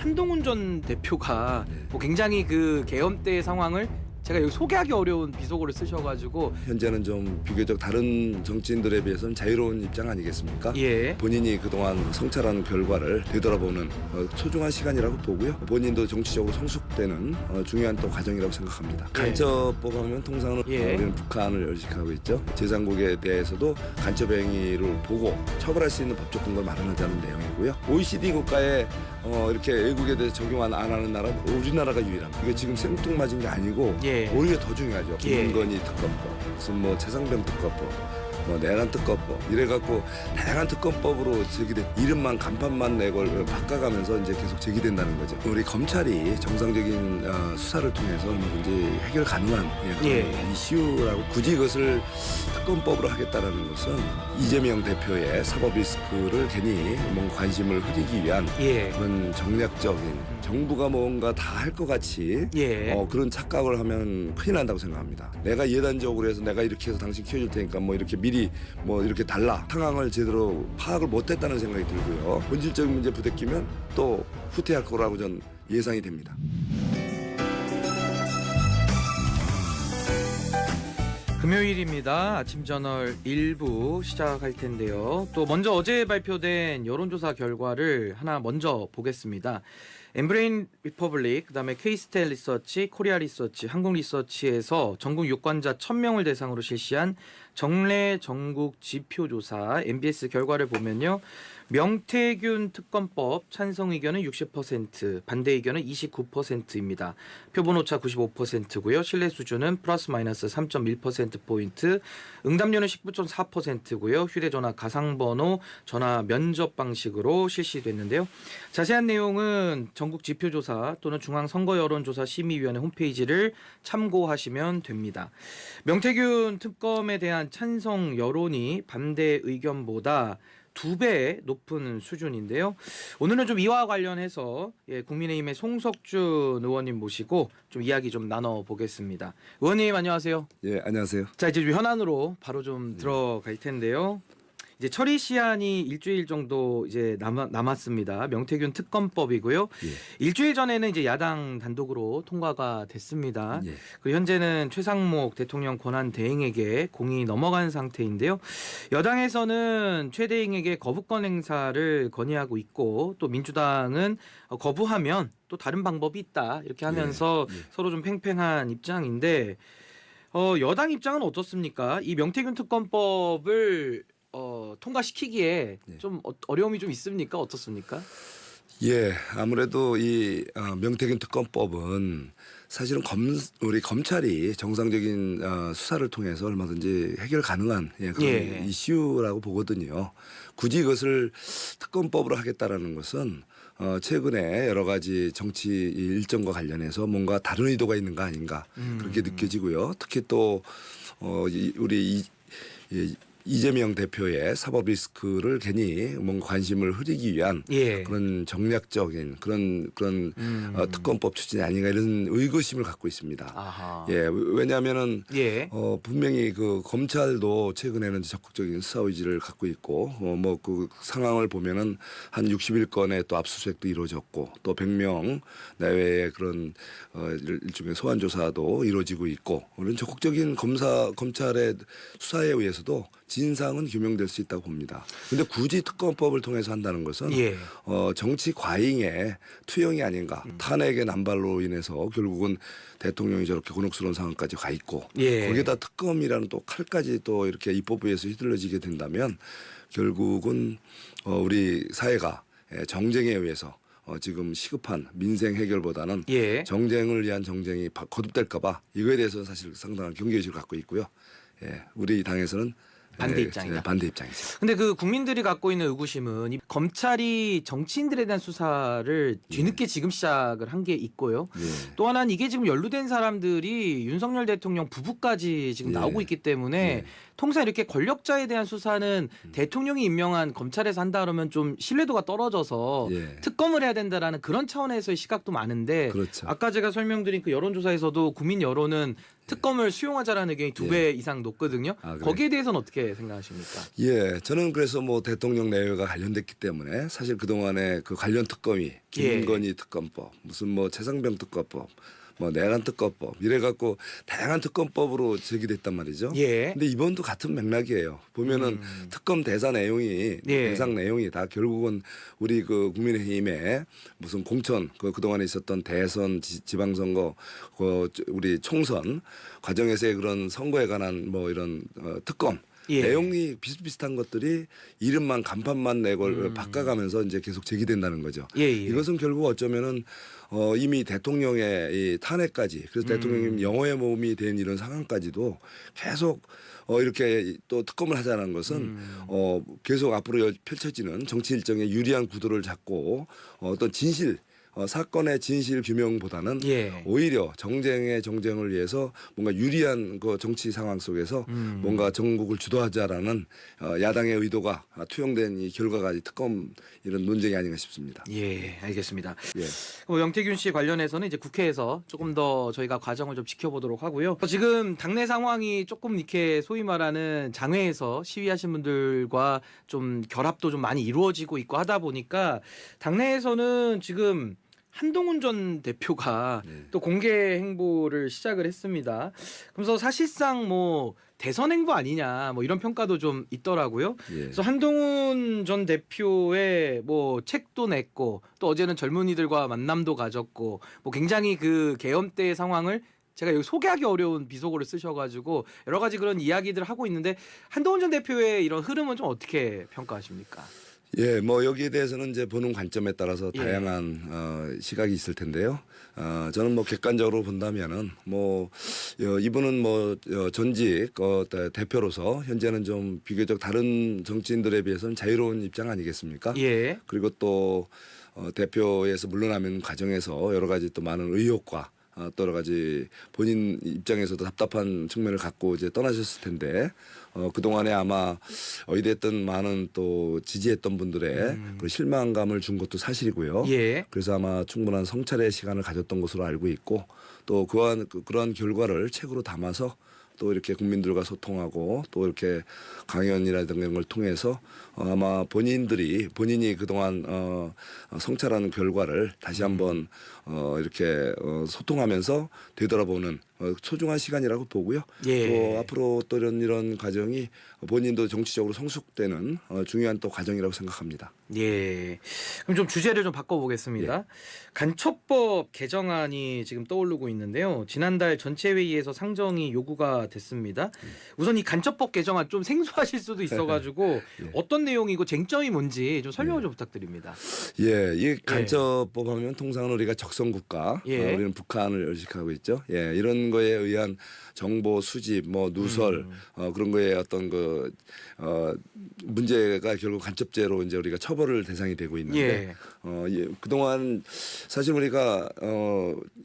한동훈 전 대표가 뭐 굉장히 그 계엄 때 상황을 제가 여기 소개하기 어려운 비속어를 쓰셔가지고 현재는 좀 비교적 다른 정치인들에 비해서는 자유로운 입장 아니겠습니까? 예. 본인이 그동안 성찰한 결과를 되돌아보는 소중한 시간이라고 보고요. 본인도 정치적으로 성숙되는 중요한 또 과정이라고 생각합니다. 간첩법 하면 통상은 우리는 북한을 의식하고 있죠. 제3국에 대해서도 간첩 행위를 보고 처벌할 수 있는 법적 근거를 마련하자는 내용이고요. OECD 국가에 이렇게 외국에 대해서 적용 안 하는 나라는 우리나라가 유일합니다. 이게 지금 생뚱맞은 게 아니고 오히려 더 중요하죠. 김건희 특검법, 무슨 뭐 최상병 특검법, 뭐 내란 특검법 이래갖고 다양한 특검법으로 제기된 이름만 간판만 내걸 바꿔가면서 이제 계속 제기된다는 거죠. 우리 검찰이 정상적인 수사를 통해서 얼마든지 해결 가능한 그런 이슈라고 굳이 이것을 특검법으로 하겠다라는 것은 이재명 대표의 사법 리스크를 괜히 뭔가 관심을 흐리기 위한 그런 정략적인 정부가 뭔가 다 할 것 같이 그런 착각을 하면 큰일 난다고 생각합니다. 내가 예단적으로 해서 내가 이렇게 해서 당신 키워줄 테니까 뭐 이렇게 미리 뭐 이렇게 달라 상황을 제대로 파악을 못했다는 생각이 들고요. 본질적인 문제 부대끼면 또 후퇴할 거라고 전 예상이 됩니다. 금요일입니다. 아침 저널 1부 시작할 텐데요. 또 먼저 어제 발표된 여론조사 결과를 하나 먼저 보겠습니다. 엠브레인 리퍼블릭, 그다음에 K스텔 리서치, 코리아 리서치, 한국 리서치에서 전국 유권자 1000명을 대상으로 실시한 정례 전국 지표조사 MBS 결과를 보면요. 명태균 특검법 찬성 의견은 60%, 반대 의견은 29%입니다. 표본 오차 95%고요. 신뢰 수준은 플러스 마이너스 3.1%포인트, 응답률은 19.4%고요. 휴대전화 가상번호 전화 면접 방식으로 실시됐는데요. 자세한 내용은 전국 지표조사 또는 중앙선거여론조사심의위원회 홈페이지를 참고하시면 됩니다. 명태균 특검에 대한 찬성 여론이 반대 의견보다 2배 높은 수준인데요. 오늘은 좀 이와 관련해서 국민의힘의 송석준 의원님 모시고 좀 이야기 좀 나눠보겠습니다. 의원님 안녕하세요. 예, 안녕하세요. 자, 이제 현안으로 바로 좀 들어갈 텐데요. 이제 처리 시한이 일주일 정도 이제 남았습니다. 명태균 특검법이고요. 일주일 전에는 이제 야당 단독으로 통과가 됐습니다. 그리고 현재는 최상목 대통령 권한 대행에게 공이 넘어간 상태인데요. 여당에서는 최 대행에게 거부권 행사를 건의하고 있고 또 민주당은 거부하면 또 다른 방법이 있다 이렇게 하면서 서로 좀 팽팽한 입장인데 여당 입장은 어떻습니까? 이 명태균 특검법을 통과시키기에 좀 어려움이 좀 있습니까? 어떻습니까? 예, 아무래도 이 명태균 특검법은 사실은 우리 검찰이 정상적인 수사를 통해서 얼마든지 해결 가능한 그런 이슈라고 보거든요. 굳이 이것을 특검법으로 하겠다라는 것은 최근에 여러 가지 정치 일정과 관련해서 뭔가 다른 의도가 있는 거 아닌가 그렇게 느껴지고요. 특히 또 우리 이재명 대표의 사법 리스크를 괜히 뭔가 관심을 흐리기 위한 그런 정략적인 그런 특검법 추진이 아닌가 이런 의구심을 갖고 있습니다. 왜냐하면은 분명히 그 검찰도 최근에는 적극적인 수사 의지를 갖고 있고 뭐 그 상황을 보면은 한 60일권의 또 압수수색도 이루어졌고 또 100명 내외의 그런 일종의 소환 조사도 이루어지고 있고 그런 적극적인 검찰의 수사에 의해서도 진상은 규명될 수 있다고 봅니다. 그런데 굳이 특검법을 통해서 한다는 것은 정치 과잉의 투영이 아닌가. 탄핵의 남발로 인해서 결국은 대통령이 저렇게 곤혹스러운 상황까지 가 있고 거기에다 특검이라는 또 칼까지 또 이렇게 입법부에서 휘둘러지게 된다면 결국은 우리 사회가 정쟁에 의해서 지금 시급한 민생 해결보다는 정쟁을 위한 정쟁이 거듭될까 봐 이거에 대해서 사실 상당한 경계의식을 갖고 있고요. 우리 당에서는 반대 입장이다. 반대 입장이죠. 근데 그 국민들이 갖고 있는 의구심은 이 검찰이 정치인들에 대한 수사를 뒤늦게 지금 시작을 한 게 있고요. 또 하나는 이게 지금 연루된 사람들이 윤석열 대통령 부부까지 지금 나오고 있기 때문에 통상 이렇게 권력자에 대한 수사는 대통령이 임명한 검찰에서 한다 그러면 좀 신뢰도가 떨어져서 특검을 해야 된다라는 그런 차원에서의 시각도 많은데 아까 제가 설명드린 그 여론조사에서도 국민 여론은 특검을 수용하자라는 의견이 2배 이상 높거든요. 거기에 대해서는 어떻게 어떻게 생각하십니까? 예, 저는 그래서 뭐 대통령 내외가 관련됐기 때문에 사실 그 동안에 그 관련 특검이 김건희 특검법, 무슨 뭐 최상병 특검법, 뭐 내란 특검법 이래갖고 다양한 특검법으로 제기됐단 말이죠. 예. 근데 이번도 같은 맥락이에요. 보면은 특검 대상 내용이 대상 내용이 다 결국은 우리 그 국민의힘의 무슨 공천 그동안에 있었던 대선 지방선거 우리 총선 과정에서의 그런 선거에 관한 뭐 이런 특검 내용이 비슷비슷한 것들이 이름만 간판만 내고 바꿔가면서 이제 계속 제기된다는 거죠. 이것은 결국 어쩌면은 이미 대통령의 이 탄핵까지 그래서 대통령님 영어의 몸이 된 이런 상황까지도 계속 이렇게 또 특검을 하자는 것은 계속 앞으로 펼쳐지는 정치 일정의 유리한 구도를 잡고 어떤 진실 사건의 진실 규명보다는 오히려 정쟁을 위해서 뭔가 유리한 그 정치 상황 속에서 뭔가 전국을 주도하자라는 야당의 의도가 투영된 이 결과가 특검 이런 논쟁이 아닌가 싶습니다. 예, 알겠습니다. 예. 영태균 씨 관련해서는 이제 국회에서 조금 더 저희가 과정을 좀 지켜보도록 하고요. 지금 당내 상황이 조금 이렇게 소위 말하는 장외에서 시위하신 분들과 좀 결합도 좀 많이 이루어지고 있고 하다 보니까 당내에서는 지금 한동훈 전 대표가 또 공개 행보를 시작을 했습니다. 그래서 사실상 뭐 대선 행보 아니냐 뭐 이런 평가도 좀 있더라고요. 그래서 한동훈 전 대표의 뭐 책도 냈고 또 어제는 젊은이들과 만남도 가졌고 뭐 굉장히 그 계엄 때의 상황을 제가 여기 소개하기 어려운 비속어를 쓰셔가지고 여러 가지 그런 이야기들을 하고 있는데 한동훈 전 대표의 이런 흐름은 좀 어떻게 평가하십니까? 예, 뭐 여기에 대해서는 이제 보는 관점에 따라서 다양한 시각이 있을 텐데요. 저는 뭐 객관적으로 본다면은 뭐 이분은 뭐 전직 대표로서 현재는 좀 비교적 다른 정치인들에 비해서는 자유로운 입장 아니겠습니까? 그리고 또 대표에서 물러나는 과정에서 여러 가지 또 많은 의혹과 또 여러 가지 본인 입장에서도 답답한 측면을 갖고 이제 떠나셨을 텐데 그동안에 아마 어찌됐든 많은 또 지지했던 분들의 그 실망감을 준 것도 사실이고요. 그래서 아마 충분한 성찰의 시간을 가졌던 것으로 알고 있고 또 그러한 결과를 책으로 담아서 또 이렇게 국민들과 소통하고 또 이렇게 강연이라든가 이런 걸 통해서 아마 본인이 그동안 성찰하는 결과를 다시 한번 이렇게 소통하면서 되돌아보는 소중한 시간이라고 보고요. 또 앞으로 또 이런 과정이 본인도 정치적으로 성숙되는 중요한 또 과정이라고 생각합니다. 그럼 좀 주제를 좀 바꿔보겠습니다. 간첩법 개정안이 지금 떠오르고 있는데요. 지난달 전체회의에서 상정이 요구가 됐습니다. 우선 이 간첩법 개정안 좀 생소하실 수도 있어가지고 어떤 내용이고 쟁점이 뭔지 좀 설명을 좀 부탁드립니다. 이 간첩법 하면 통상은 우리가 적성국가, 우리는 북한을 의식하고 있죠. 이런 거에 의한 정보 수집, 뭐 누설 그런 거에 어떤 그 문제가 결국 간첩죄로 이제 우리가 처벌을 대상이 되고 있는데 그동안 사실 우리가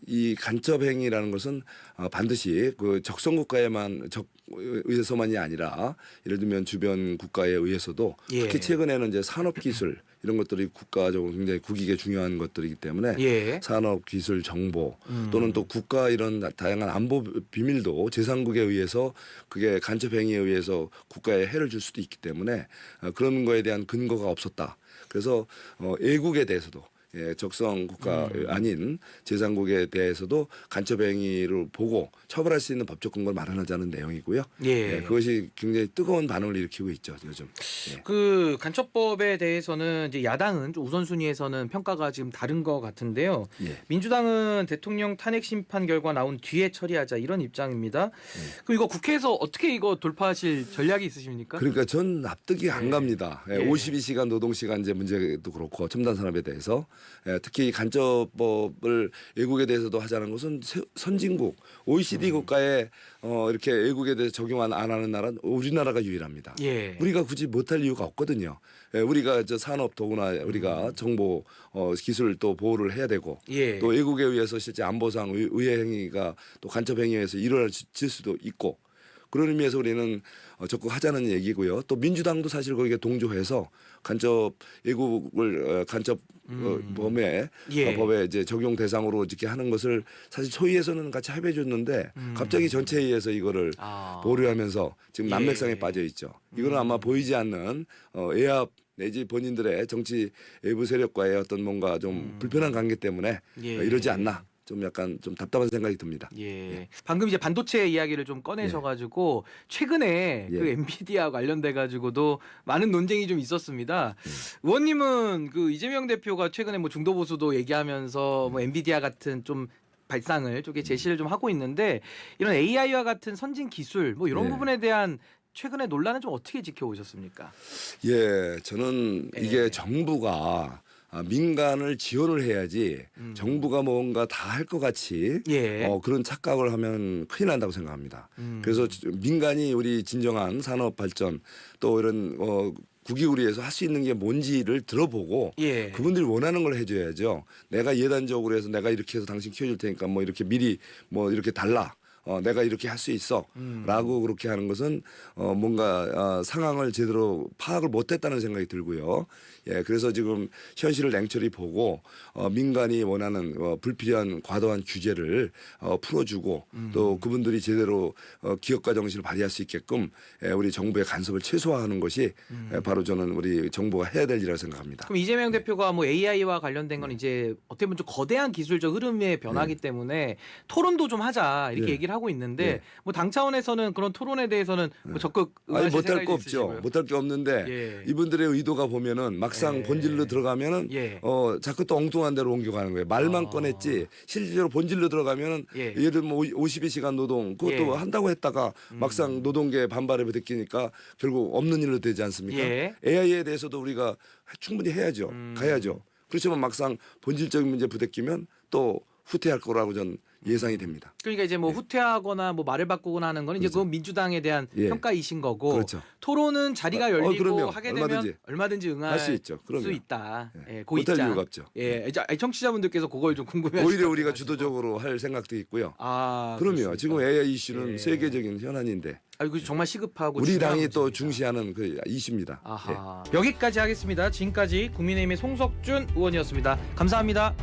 이 간첩 행위라는 것은 반드시 그 적성국가에만 의해서만이 아니라 예를 들면 주변 국가에 의해서도 특히 최근에는 이제 산업기술 이런 것들이 국가적으로 굉장히 국익에 중요한 것들이기 때문에 산업기술 정보 또는 또 국가 이런 다양한 안보 비밀도 제3국에 의해서 그게 간첩 행위에 의해서 국가에 해를 줄 수도 있기 때문에 그런 거에 대한 근거가 없었다. 그래서 애국에 대해서도 적성 국가 아닌 제3국에 대해서도 간첩 행위를 보고 처벌할 수 있는 법적 근거를 마련하자는 내용이고요. 그것이 굉장히 뜨거운 반응을 일으키고 있죠, 요즘. 그 간첩법에 대해서는 이제 야당은 좀 우선순위에서는 평가가 지금 다른 것 같은데요. 민주당은 대통령 탄핵 심판 결과 나온 뒤에 처리하자 이런 입장입니다. 그럼 이거 국회에서 어떻게 이거 돌파하실 전략이 있으십니까? 그러니까 전 납득이 안 갑니다. 52시간 노동시간제 문제도 그렇고 첨단 산업에 대해서 특히 간첩법을 외국에 대해서도 하자는 것은 선진국 OECD 국가에 이렇게 외국에 대해서 적용 안 하는 나라는 우리나라가 유일합니다. 우리가 굳이 못할 이유가 없거든요. 우리가 산업 더구나 우리가 정보 기술을 또 보호를 해야 되고 또 외국에 의해서 실제 안보상 의회 행위가 또 간첩 행위에 의해서 일어날 수도 있고 그런 의미에서 우리는 적극 하자는 얘기고요. 또 민주당도 사실 거기에 동조해서 간접 예국을 간접 범죄 예. 법에 이제 적용 대상으로 이렇게 하는 것을 사실 소위에서는 같이 합의해 줬는데 갑자기 전체회의에서 이거를 보류하면서 지금 난맥상에 예. 빠져 있죠. 이거는 아마 보이지 않는 외압 내지 본인들의 정치 외부 세력과의 어떤 뭔가 좀 불편한 관계 때문에 예. 이러지 않나. 좀 약간 좀 답답한 생각이 듭니다. 예. 방금 이제 반도체 이야기를 좀 꺼내셔가지고 최근에 예. 그 엔비디아 관련돼 가지고도 많은 논쟁이 좀 있었습니다. 의원님은 그 이재명 대표가 최근에 뭐 중도 보수도 얘기하면서 뭐 엔비디아 같은 좀 발상을 쪽에 제시를 좀 하고 있는데 이런 AI와 같은 선진 기술 뭐 이런 예. 부분에 대한 최근의 논란은 좀 어떻게 지켜오셨습니까? 예, 저는 예. 이게 정부가 민간을 지원을 해야지 정부가 뭔가 다 할 것 같이 예. 그런 착각을 하면 큰일 난다고 생각합니다. 그래서 민간이 우리 진정한 산업 발전 또 이런 국익을 위해서 할 수 있는 게 뭔지를 들어보고 예. 그분들이 원하는 걸 해줘야죠. 내가 예단적으로 해서 내가 이렇게 해서 당신 키워줄 테니까 뭐 이렇게 미리 뭐 이렇게 달라. 내가 이렇게 할 수 있어 라고 그렇게 하는 것은 뭔가 상황을 제대로 파악을 못했다는 생각이 들고요. 예, 그래서 지금 현실을 냉철히 보고 민간이 원하는 불필요한 과도한 규제를 풀어주고 또 그분들이 제대로 기업가 정신을 발휘할 수 있게끔 우리 정부의 간섭을 최소화하는 것이 바로 저는 우리 정부가 해야 될 일이라고 생각합니다. 그럼 이재명 대표가 뭐 AI와 관련된 건 이제 어떻게 보면 좀 거대한 기술적 흐름의 변화기 때문에 토론도 좀 하자 이렇게 예. 얘기를 하고 있는데 예. 뭐 당 차원에서는 그런 토론에 대해서는 뭐 적극 아니 응하실 못할 생각이 거 없죠. 있으시고요. 못할 게 없는데 예. 이분들의 의도가 보면은 막상 예. 본질로 들어가면은 예. 자꾸 또 엉뚱한 데로 옮겨가는 거예요. 말만 꺼냈지 실질적으로 본질로 들어가면은 예. 예를 들면 52시간 노동 그것도 예. 한다고 했다가 막상 노동계 반발에 부딪히니까 결국 없는 일로 되지 않습니까? 예. AI에 대해서도 우리가 충분히 해야죠. 가야죠. 그렇지만 막상 본질적인 문제 부딪히면 또 후퇴할 거라고 전 예상이 됩니다. 그러니까 이제 뭐 후퇴하거나 뭐 말을 바꾸거나 하는 건 이제 그렇죠. 그건 민주당에 대한 예. 평가이신 거고 그렇죠. 토론은 자리가 열리고 그럼요. 하게 되면 얼마든지 응할 할 수 있죠. 그럼요. 수 있다. 예, 그 못할 입장. 이유가 없죠. 예, 이제 청취자분들께서 그걸 좀 궁금해하시죠. 오히려 우리가 주도적으로 할 생각도 있고요. 그럼요. 그렇습니까? 지금 AI 이슈는 예. 세계적인 현안인데 이거 정말 시급하고 우리 중요한 당이 또 문제입니다. 중시하는 그 이슈입니다. 아하. 여기까지 하겠습니다. 지금까지 국민의힘의 송석준 의원이었습니다. 감사합니다.